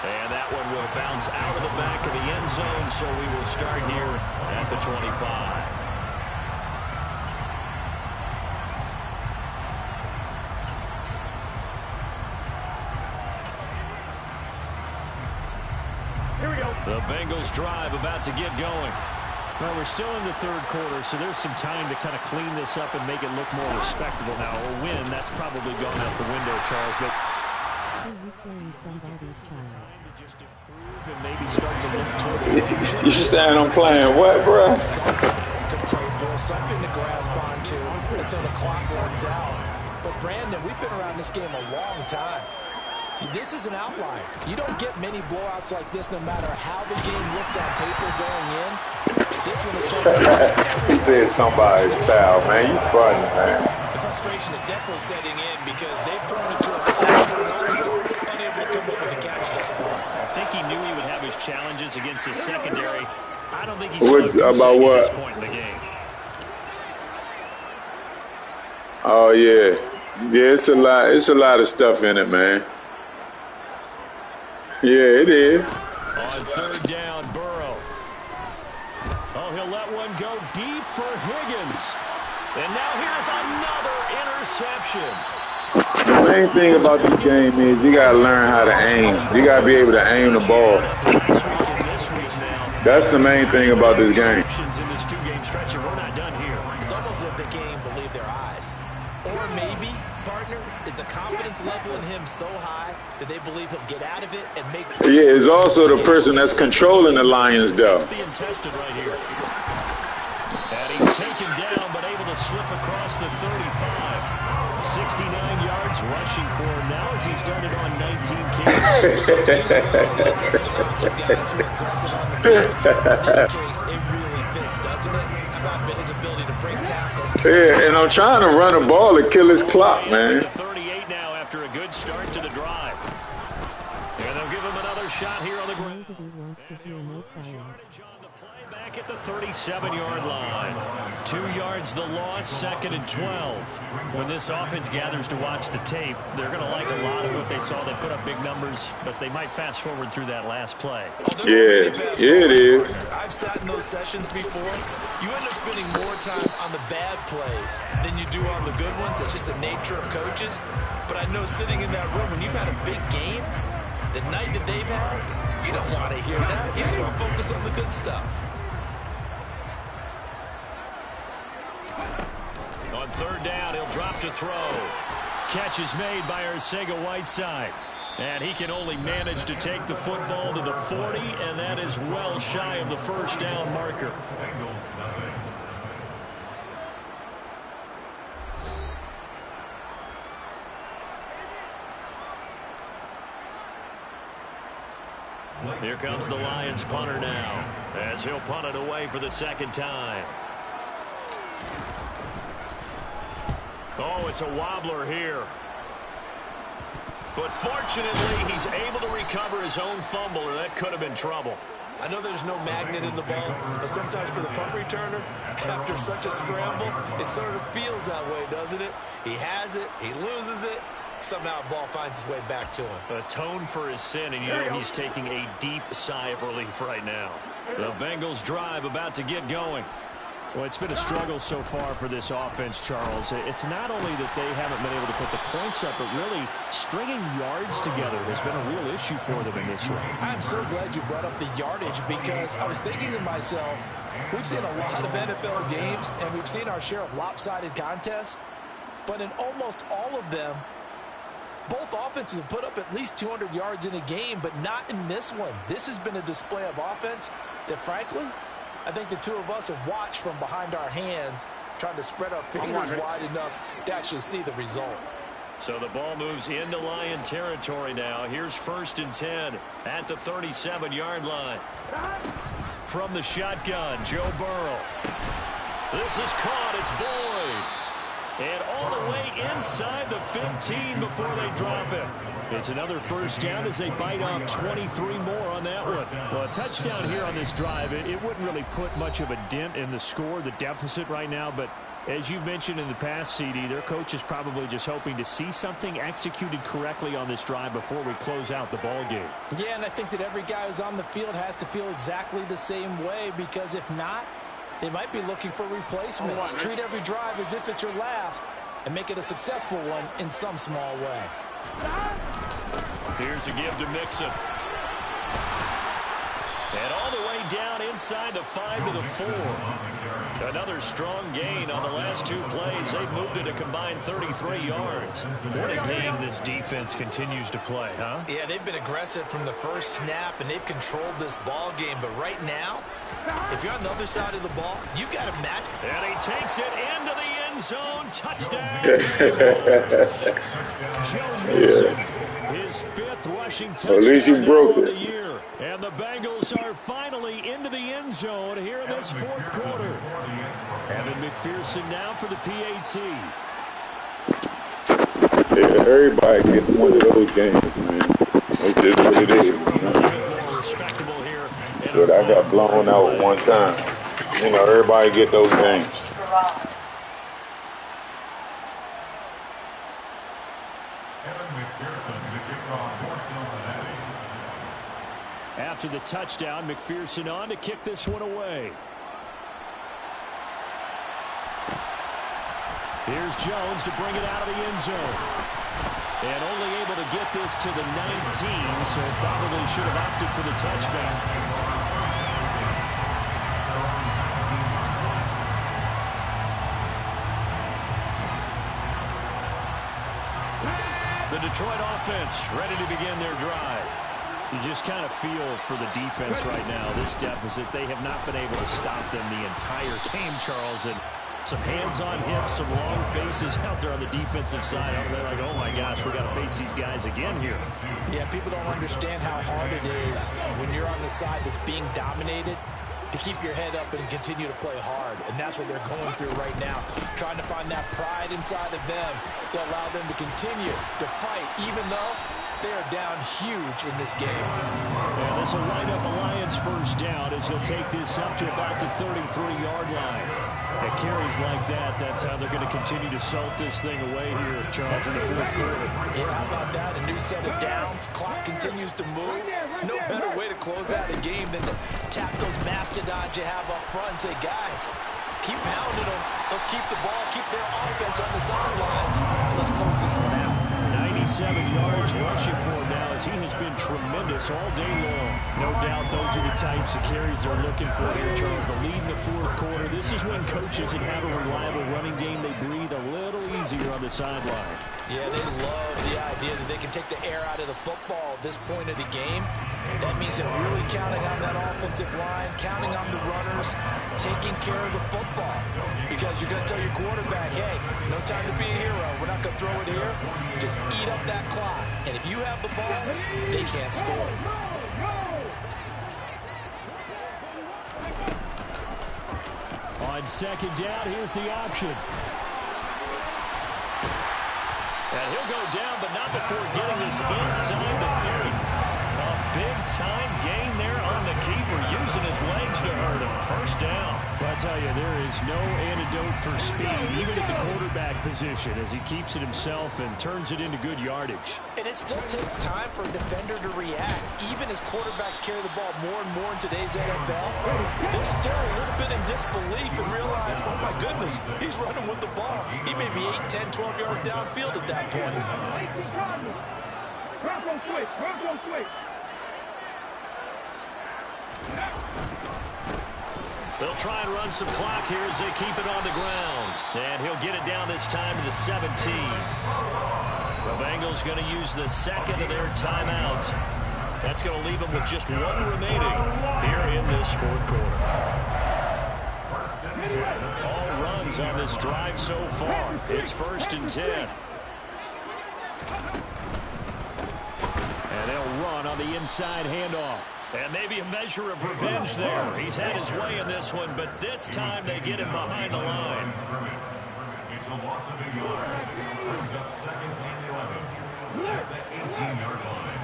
And that one will bounce out of the back of the end zone, so we will start here at the 25. Here we go. The Bengals drive about to get going. Well, we're still in the third quarter, so there's some time to kind of clean this up and make it look more respectable. Now, a win, that's probably gone out the window, Charles, but You playing somebody's child. just improve and maybe start to look towards the future. You saying I'm playing what, bruh? To play for, something to grasp onto until the clock runs out. But Brandon, we've been around this game a long time. This is an outlier. You don't get many blowouts like this no matter how the game looks on paper going in. This one is He said somebody's child, man. You funny, man. the frustration is definitely setting in because they've thrown it to a unable to come up with a catch this far. I think he knew he would have his challenges against his secondary. I don't think he's What's about at what? this point in the game. Oh yeah, yeah. It's a lot. It's a lot of stuff in it, man. Yeah, it is. On third down, Burrow. Oh, he'll let one go deep for Higgins. And now here's another interception. The main thing about this game is you gotta learn how to aim. You gotta be able to aim the ball. That's the main thing about this game. In this two-game stretch, and we're not done here. It's almost as if the game believed their eyes. Or maybe, partner, is the confidence level in him so high that they believe he'll get out of it and make plays. Yeah, it's also the person that's controlling the Lions, though. It's being tested right here. And he's taken down, but able to slip across the 35. 69 yards rushing for him now as he's done it on 19 carries. In this case, it really fits, doesn't it? How about his ability to break tackles? Yeah, and I'm trying to run a ball to kill his clock, man. 38 now after a good start to the drive. And they'll give him another shot here on the ground. Nobody wants to hear no crying. Back at the 37-yard line. 2 yards the loss, 2nd and 12. When this offense gathers to watch the tape, they're going to like a lot of what they saw. They put up big numbers, but they might fast forward through that last play. Yeah, it is. I've sat in those sessions before. You end up spending more time on the bad plays than you do on the good ones. It's just the nature of coaches. But I know sitting in that room, when you've had a big game, the night that they've had, you don't want to hear that. You just want to focus on the good stuff. On third down, he'll drop to throw. Catch is made by Arcega-Whiteside. And he can only manage to take the football to the 40, and that is well shy of the first down marker. Here comes the Lions punter now, as he'll punt it away for the second time. Oh, it's a wobbler here. But fortunately, he's able to recover his own fumble, or that could have been trouble. I know there's no magnet in the ball, but sometimes for the punt returner, after such a scramble, it sort of feels that way, doesn't it? He has it, he loses it, somehow the ball finds its way back to him. Atone for his sin, and you know he's taking a deep sigh of relief right now. The Bengals drive about to get going. Well, it's been a struggle so far for this offense, Charles. It's not only that they haven't been able to put the points up, but really stringing yards together has been a real issue for them in this one. I'm so glad you brought up the yardage because I was thinking to myself, we've seen a lot of NFL games and we've seen our share of lopsided contests, but in almost all of them, both offenses have put up at least 200 yards in a game, but not in this one. This has been a display of offense that, frankly, I think the two of us have watched from behind our hands, trying to spread our fingers wide enough to actually see the result. So the ball moves into Lion territory now. Here's 1st and 10 at the 37-yard line. From the shotgun, Joe Burrow. This is caught. It's Boyd. And all the way inside the 15 before they drop it. It's another 1st down as they bite off 23 more on that one. Well, a touchdown here on this drive, it wouldn't really put much of a dent in the score, the deficit right now, but as you mentioned in the past, CD, their coach is probably just hoping to see something executed correctly on this drive before we close out the ball game. Yeah, and I think that every guy who's on the field has to feel exactly the same way, because if not, they might be looking for replacements. Treat every drive as if it's your last and make it a successful one in some small way. Here's a give to Mixon. And all the way down inside the 5 to the 4. Another strong gain on the last 2 plays. They've moved it a combined 33 yards. What a game this defense continues to play, huh? Yeah, they've been aggressive from the first snap, and they've controlled this ball game. But right now, if you're on the other side of the ball, you got to match. And he takes it into the end zone. Touchdown. Joe Mixon, his 5th rushing touchdown at least you broke of the it. year. And the Bengals are finally into the end zone here in this 4th quarter. Evan McPherson now for the PAT. Yeah, everybody gets one of those games, man. It's just what it is. Respectable here. But I got blown out one time. You know, everybody get those games. After the touchdown, McPherson on to kick this one away. Here's Jones to bring it out of the end zone. And only able to get this to the 19, so probably should have opted for the touchback. The Detroit offense ready to begin their drive. You just kind of feel for the defense right now, this deficit. They have not been able to stop them the entire game, Charles. And some hands on hips, some long faces out there on the defensive side. They're like, oh my gosh, we got to face these guys again here. Yeah, people don't understand how hard it is when you're on the side that's being dominated to keep your head up and continue to play hard. And that's what they're going through right now, trying to find that pride inside of them to allow them to continue to fight, even though they are down huge in this game. And this will wind up a Lions 1st down as he'll take this up to about the 33-yard line. At carries like that, that's how they're going to continue to salt this thing away here, Charles, in the 4th quarter. Yeah, how about that? A new set of downs. Clock continues to move. No better way to close out a game than to tap those mastodons you have up front and say, guys, keep pounding them. Let's keep the ball, keep their offense on the sidelines. Let's close this one out. 97 yards rushing for him now as he has been tremendous all day long. No doubt those are the types of carries they're looking for here, Charles. The lead in the 4th quarter. This is when coaches that have a reliable running game, they breathe a little easier on the sideline. Yeah, they love the idea that they can take the air out of the football at this point of the game. That means they're really counting on that offensive line, counting on the runners, taking care of the football. Because you're going to tell your quarterback, hey, no time to be a hero. We're not going to throw it here. Just eat up that clock. And if you have the ball, they can't score. On 2nd down, here's the option. And he'll go down, but not before getting this inside the 30. A big-time gain there on the keeper, using his legs to hurt him. 1st down. Well, I tell you, there is no antidote for speed, even at the quarterback position, as he keeps it himself and turns it into good yardage. And it still takes time for a defender to react. Even as quarterbacks carry the ball more and more in today's NFL, they're still a little bit in disbelief and realize, oh my goodness, he's running with the ball. He may be 8, 10, 12 yards downfield at that point. They'll try and run some clock here as they keep it on the ground. And he'll get it down this time to the 17. The Bengals going to use the 2nd of their timeouts. That's going to leave them with just 1 remaining here in this 4th quarter. All runs on this drive so far. It's 1st and 10. And they'll run on the inside handoff. And maybe a measure of revenge there. He's had his way in this one, but this time they get him behind the line. It's a loss of a yard. Brings up second and 11 at the 18-yard line.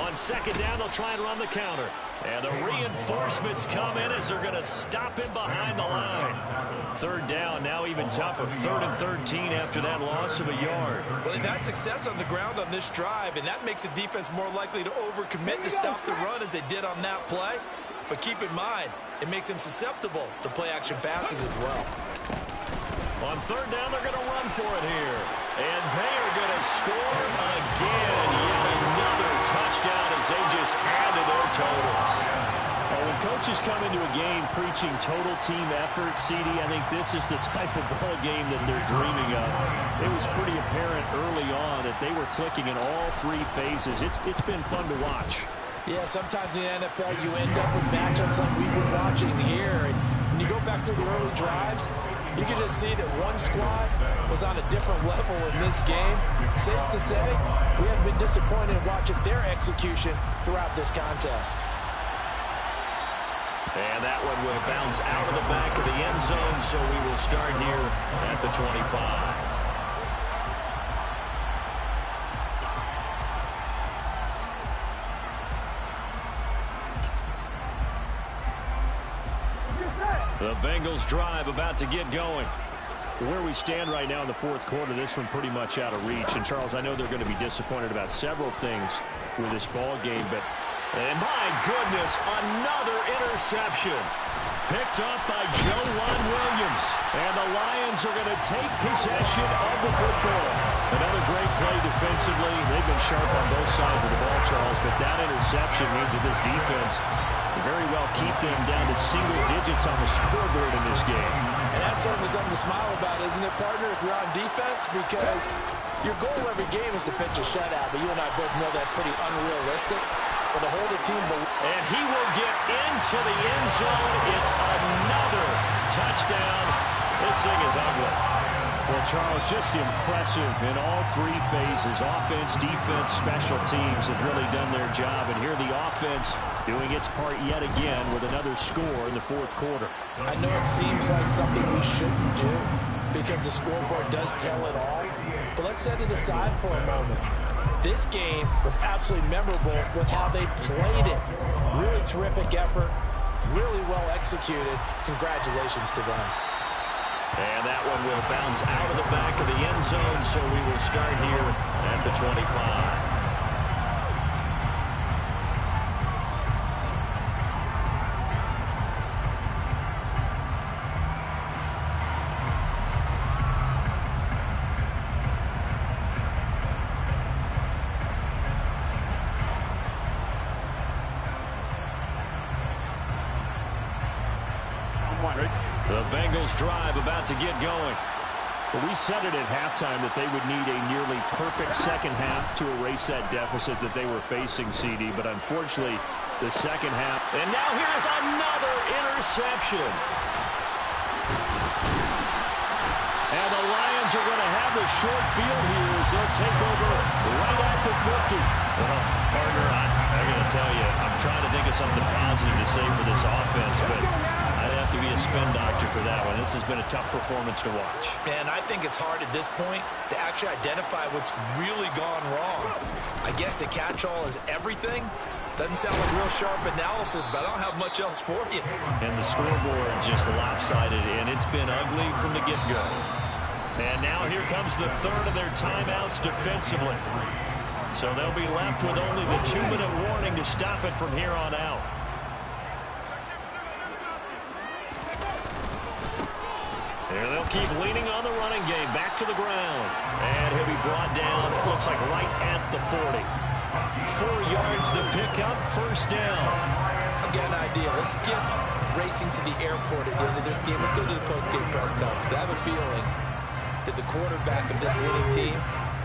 On second down, they'll try and run the counter. And the reinforcements come in as they're going to stop him behind the line. Third down, now even tougher. 3rd and 13 after that loss of a yard. Well, they've had success on the ground on this drive, and that makes the defense more likely to overcommit to stop the run as they did on that play. But keep in mind, it makes them susceptible to play-action passes as well. On third down, they're going to run for it here. And they are going to score again. Yet another touchdown as they just add to their totals. Well, when coaches come into a game preaching total team effort, CD, I think this is the type of ball game that they're dreaming of. It was pretty apparent early on that they were clicking in all 3 phases. It's been fun to watch. Yeah, sometimes in the NFL you end up with matchups like we've been watching here. And when you go back through the early drives, you can just see that one squad was on a different level in this game. Safe to say, we have been disappointed in watching their execution throughout this contest. And that one will bounce out of the back of the end zone, so we will start here at the 25. The Bengals drive about to get going. Where we stand right now in the 4th quarter, this one pretty much out of reach. And, Charles, I know they're going to be disappointed about several things with this ball game, but... And my goodness, another interception. Picked up by Joejuan Williams. And the Lions are going to take possession of the football. Another great play defensively. They've been sharp on both sides of the ball, Charles, but that interception means that this defense very well keep them down to single digits on the scoreboard in this game. And that's certainly something to smile about, isn't it, partner, if you're on defense? Because your goal every game is to pitch a shutout, but you and I both know that's pretty unrealistic. But to hold a team... And he will get into the end zone. It's another touchdown. This thing is ugly. Well, Charles, just impressive in all 3 phases. Offense, defense, special teams have really done their job. And here the offense doing its part yet again with another score in the 4th quarter. I know it seems like something we shouldn't do because the scoreboard does tell it all. But let's set it aside for a moment. This game was absolutely memorable with how they played it. Really terrific effort, really well executed. Congratulations to them. And that one will bounce out of the back of the end zone, so we will start here at the 25. The Bengals drive about to get going. But we said it at halftime that they would need a nearly perfect second half to erase that deficit that they were facing, CD. But unfortunately, the second half. And now here's another interception. And the Lions are going to have the short field here as they'll take over right at the 50. Well, partner, I got to tell you, I'm trying to think of something positive to say for this offense, but I'd have to be a spin doctor for that one. This has been a tough performance to watch. And I think it's hard at this point to actually identify what's really gone wrong. I guess the catch-all is everything. Doesn't sound like real sharp analysis, but I don't have much else for you. And the scoreboard just lopsided, and it's been ugly from the get-go. And now here comes the third of their timeouts defensively. So they'll be left with only the 2-minute warning to stop it from here on out. And they'll keep leaning on the running game. Back to the ground. And he'll be brought down, it looks like right at the 40. 4 yards the pickup, first down. Again, idea. Let's skip racing to the airport at the end of this game. Let's go to the post-game press conference. I have a feeling that the quarterback of this winning team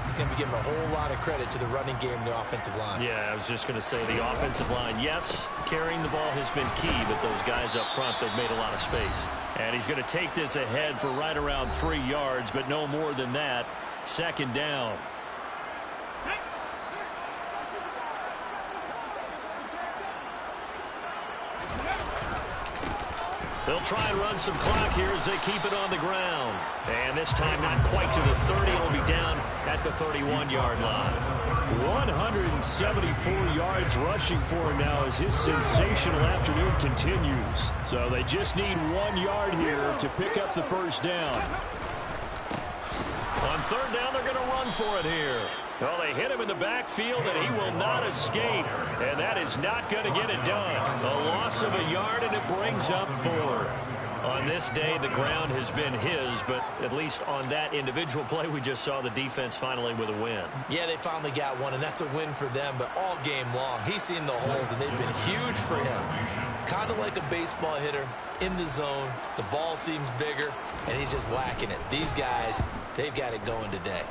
is going to be giving a whole lot of credit to the running game and the offensive line. Yeah, I was just going to say the offensive line, yes, carrying the ball has been key, but those guys up front, they've made a lot of space. And he's going to take this ahead for right around 3 yards, but no more than that. Second down. They'll try and run some clock here as they keep it on the ground. And this time not quite to the 30. It'll be down at the 31-yard line. 174 yards rushing for him now as his sensational afternoon continues. So they just need 1 yard here to pick up the first down. On third down, they're going to run for it here. Well, they hit him in the backfield, and he will not escape. And that is not going to get it done. A loss of a yard, and it brings up 4th. On this day, the ground has been his, but at least on that individual play, we just saw the defense finally with a win. Yeah, they finally got one, and that's a win for them, but all game long, he's seen the holes, and they've been huge for him. Kind of like a baseball hitter in the zone. The ball seems bigger, and he's just whacking it. These guys, they've got it going today.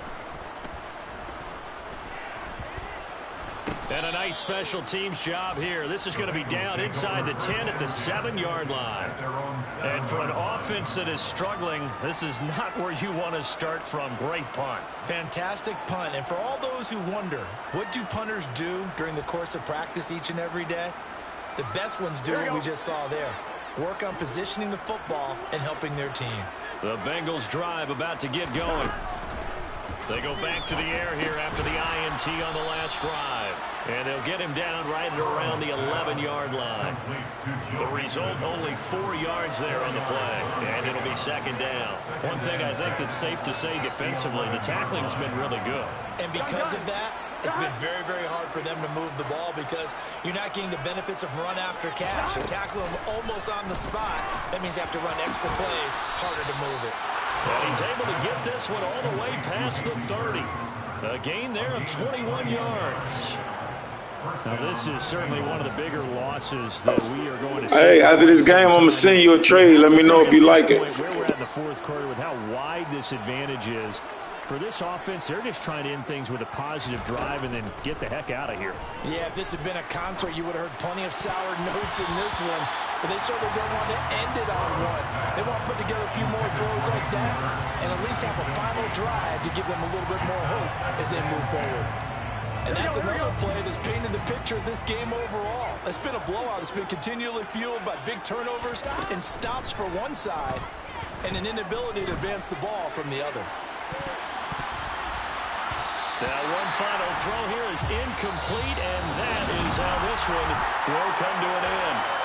And a nice special teams job here. This is going to be down inside the 10 at the 7-yard line. And for an offense that is struggling, this is not where you want to start from. Great punt. Fantastic punt. And for all those who wonder, what do punters do during the course of practice each and every day? The best ones do what we just saw there. Work on positioning the football and helping their team. The Bengals drive about to get going. They go back to the air here after the INT on the last drive. And they'll get him down right around the 11-yard line. The result, only 4 yards there on the play. And it'll be second down. One thing I think that's safe to say defensively, the tackling's been really good. And because of that, it's been very, very hard for them to move the ball because you're not getting the benefits of run after catch. You tackle them almost on the spot. That means you have to run extra plays, harder to move it. And he's able to get this one all the way past the 30. A gain there of 21 yards. Now, this is certainly one of the bigger losses that we are going to see. Hey, after this game, I'm going to send you a trade. Let me know if you like it. Where we're at in the fourth quarter with how wide this advantage is. For this offense, they're just trying to end things with a positive drive and then get the heck out of here. Yeah, if this had been a concert, you would have heard plenty of sour notes in this one. But they certainly don't want to end it on one. They want to put together a few more throws like that and at least have a final drive to give them a little bit more hope as they move forward. And that's another play that's painted the picture of this game overall. It's been a blowout. It's been continually fueled by big turnovers and stops for one side and an inability to advance the ball from the other. Now one final throw here is incomplete, and that is how this one will come to an end.